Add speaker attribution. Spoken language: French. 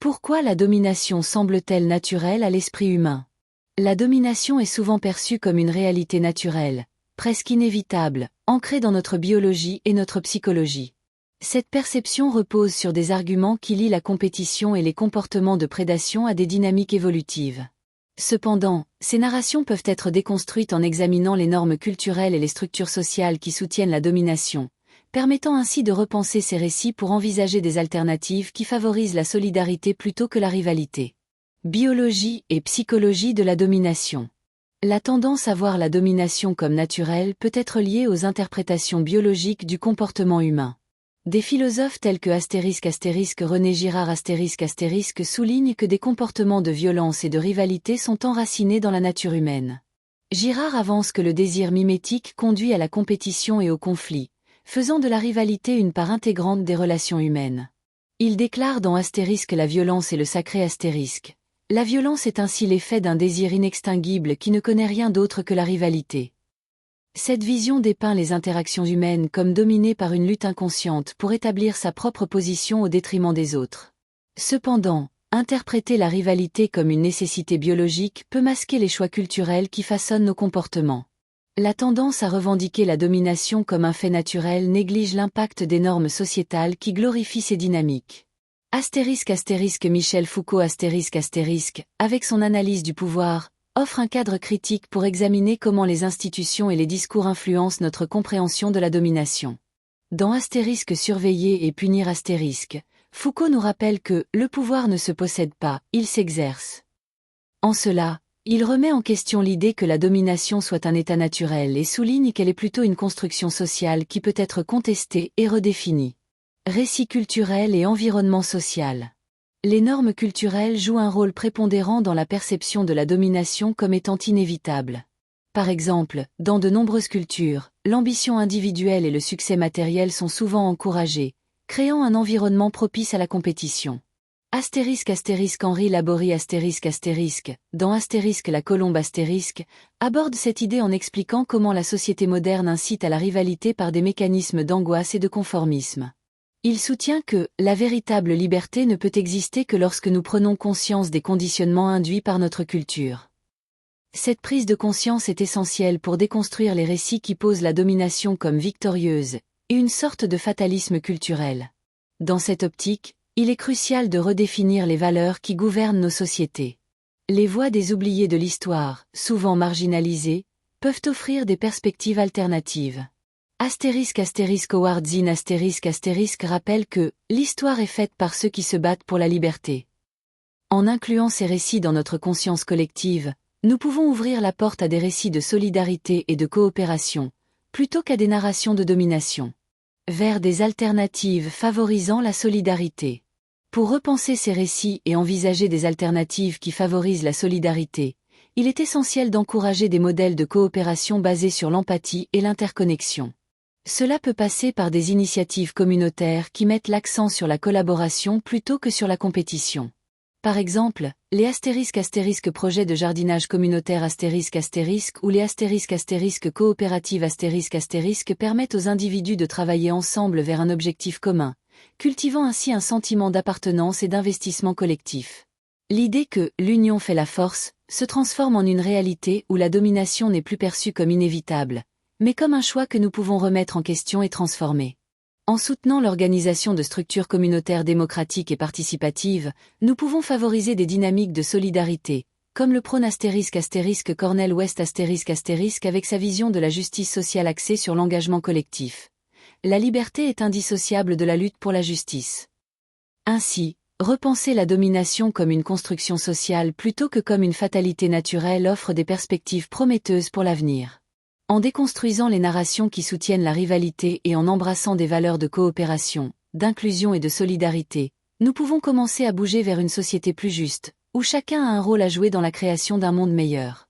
Speaker 1: Pourquoi la domination semble-t-elle naturelle à l'esprit humain? La domination est souvent perçue comme une réalité naturelle, presque inévitable, ancrée dans notre biologie et notre psychologie. Cette perception repose sur des arguments qui lient la compétition et les comportements de prédation à des dynamiques évolutives. Cependant, ces narrations peuvent être déconstruites en examinant les normes culturelles et les structures sociales qui soutiennent la domination, permettant ainsi de repenser ces récits pour envisager des alternatives qui favorisent la solidarité plutôt que la rivalité. Biologie et psychologie de la domination. La tendance à voir la domination comme naturelle peut être liée aux interprétations biologiques du comportement humain. Des philosophes tels que René Girard soulignent que des comportements de violence et de rivalité sont enracinés dans la nature humaine. Girard avance que le désir mimétique conduit à la compétition et au conflit, faisant de la rivalité une part intégrante des relations humaines. Il déclare dans la violence et le sacré *. La violence est ainsi l'effet d'un désir inextinguible qui ne connaît rien d'autre que la rivalité. Cette vision dépeint les interactions humaines comme dominées par une lutte inconsciente pour établir sa propre position au détriment des autres. Cependant, interpréter la rivalité comme une nécessité biologique peut masquer les choix culturels qui façonnent nos comportements. La tendance à revendiquer la domination comme un fait naturel néglige l'impact des normes sociétales qui glorifient ces dynamiques. Michel Foucault avec son analyse du pouvoir, offre un cadre critique pour examiner comment les institutions et les discours influencent notre compréhension de la domination. Dans Surveiller et punir Foucault nous rappelle que le pouvoir ne se possède pas, il s'exerce. En cela, il remet en question l'idée que la domination soit un état naturel et souligne qu'elle est plutôt une construction sociale qui peut être contestée et redéfinie. Récit culturel et environnement social. Les normes culturelles jouent un rôle prépondérant dans la perception de la domination comme étant inévitable. Par exemple, dans de nombreuses cultures, l'ambition individuelle et le succès matériel sont souvent encouragés, créant un environnement propice à la compétition. Henri Laborie dans la colombe aborde cette idée en expliquant comment la société moderne incite à la rivalité par des mécanismes d'angoisse et de conformisme. Il soutient que la véritable liberté ne peut exister que lorsque nous prenons conscience des conditionnements induits par notre culture. Cette prise de conscience est essentielle pour déconstruire les récits qui posent la domination comme victorieuse, et une sorte de fatalisme culturel. Dans cette optique, il est crucial de redéfinir les valeurs qui gouvernent nos sociétés. Les voix des oubliés de l'histoire, souvent marginalisées, peuvent offrir des perspectives alternatives. Howard Zinn rappelle que l'histoire est faite par ceux qui se battent pour la liberté. En incluant ces récits dans notre conscience collective, nous pouvons ouvrir la porte à des récits de solidarité et de coopération, plutôt qu'à des narrations de domination. Vers des alternatives favorisant la solidarité. Pour repenser ces récits et envisager des alternatives qui favorisent la solidarité, il est essentiel d'encourager des modèles de coopération basés sur l'empathie et l'interconnexion. Cela peut passer par des initiatives communautaires qui mettent l'accent sur la collaboration plutôt que sur la compétition. Par exemple, les projets de jardinage communautaire ou les coopératives permettent aux individus de travailler ensemble vers un objectif commun, cultivant ainsi un sentiment d'appartenance et d'investissement collectif. L'idée que « l'union fait la force » se transforme en une réalité où la domination n'est plus perçue comme inévitable, mais comme un choix que nous pouvons remettre en question et transformer. En soutenant l'organisation de structures communautaires démocratiques et participatives, nous pouvons favoriser des dynamiques de solidarité, comme le prône Cornel West avec sa vision de la justice sociale axée sur l'engagement collectif. La liberté est indissociable de la lutte pour la justice. Ainsi, repenser la domination comme une construction sociale plutôt que comme une fatalité naturelle offre des perspectives prometteuses pour l'avenir. En déconstruisant les narrations qui soutiennent la rivalité et en embrassant des valeurs de coopération, d'inclusion et de solidarité, nous pouvons commencer à bouger vers une société plus juste, où chacun a un rôle à jouer dans la création d'un monde meilleur.